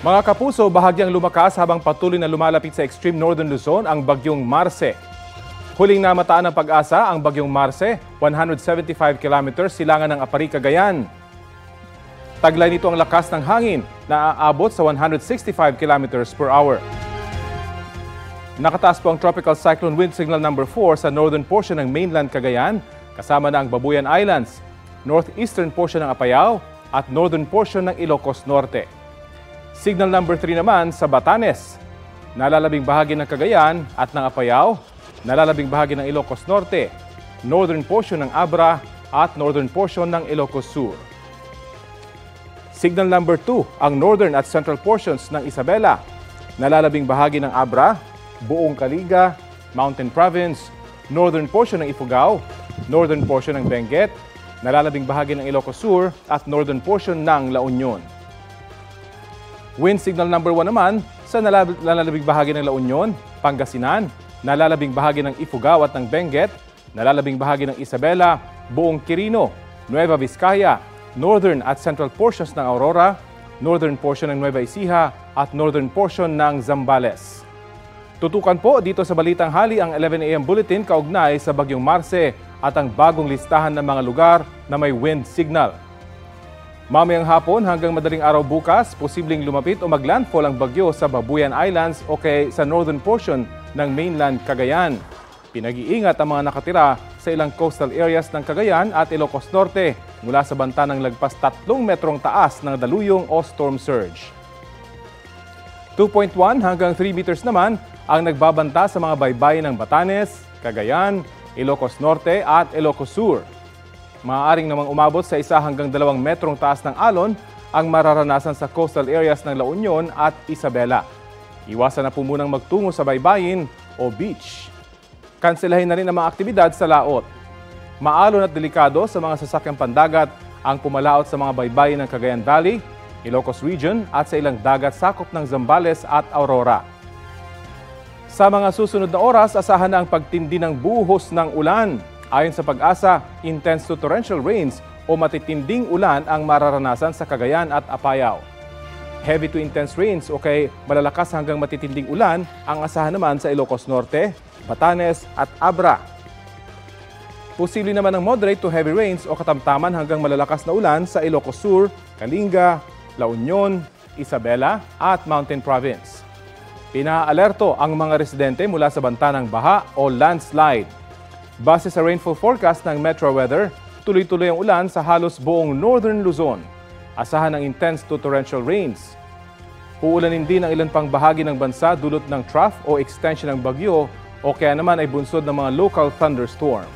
Mga kapuso, bahagyang lumakas habang patuloy na lumalapit sa extreme northern Luzon ang bagyong Marce. Huling namataan ng pag-asa ang bagyong Marce, 175 kilometers silangan ng Apari, Cagayan. Taglay nito ang lakas ng hangin na aabot sa 165 kilometers per hour. Nakataas po ang Tropical Cyclone Wind Signal number 4 sa northern portion ng mainland Cagayan, kasama na ang Babuyan Islands, northeastern portion ng Apayao at northern portion ng Ilocos Norte. Signal number 3 naman sa Batanes, nalalabing bahagi ng Cagayan at ng Apayao, nalalabing bahagi ng Ilocos Norte, northern portion ng Abra at northern portion ng Ilocos Sur. Signal number 2 ang northern at central portions ng Isabela, nalalabing bahagi ng Abra, buong Caliga, Mountain Province, northern portion ng Ifugao, northern portion ng Benguet, nalalabing bahagi ng Ilocos Sur at northern portion ng La Union. Wind signal number 1 naman sa nalalabing bahagi ng La Union, Pangasinan, nalalabing bahagi ng Ifugao at ng Benguet, nalalabing bahagi ng Isabela, buong Quirino, Nueva Vizcaya, northern at central portions ng Aurora, northern portion ng Nueva Ecija at northern portion ng Zambales. Tutukan po dito sa Balitang Hali ang 11 AM Bulletin kaugnay sa bagyong Marce at ang bagong listahan ng mga lugar na may wind signal. Mamayang hapon hanggang madaling araw bukas, posibleng lumapit o maglandfall ang bagyo sa Babuyan Islands o sa northern portion ng mainland Cagayan. Pinag-iingat ang mga nakatira sa ilang coastal areas ng Cagayan at Ilocos Norte mula sa banta ng lagpas 3 metrong taas ng daluyong o storm surge. 2.1 hanggang 3 meters naman ang nagbabanta sa mga baybayin ng Batanes, Cagayan, Ilocos Norte at Ilocos Sur. Maaaring namang umabot sa 1 hanggang 2 metrong taas ng alon ang mararanasan sa coastal areas ng La Union at Isabela. Iwasan na po munang magtungo sa baybayin o beach. Kanselahin na rin ang mga aktibidad sa laot. Maalon at delikado sa mga sasakyang pandagat ang pumalaot sa mga baybayin ng Cagayan Valley, Ilocos Region at sa ilang dagat sakop ng Zambales at Aurora. Sa mga susunod na oras, asahan na ang pagtindi ng buhos ng ulan. Ayon sa Pag-asa, intense to torrential rains o matitinding ulan ang mararanasan sa Cagayan at Apayao. Heavy to intense rains o malalakas hanggang matitinding ulan ang asahan naman sa Ilocos Norte, Batanes at Abra. Posible naman ang moderate to heavy rains o katamtaman hanggang malalakas na ulan sa Ilocos Sur, Kalinga, La Union, Isabela at Mountain Province. Pinaalerto ang mga residente mula sa banta ng baha o landslide. Base sa rainfall forecast ng Metro Weather, tuloy-tuloy ang ulan sa halos buong northern Luzon. Asahan ng intense to torrential rains. Uulanin din ang ilan pang bahagi ng bansa dulot ng trough o extension ng bagyo o kaya naman ay bunsod ng mga local thunderstorm.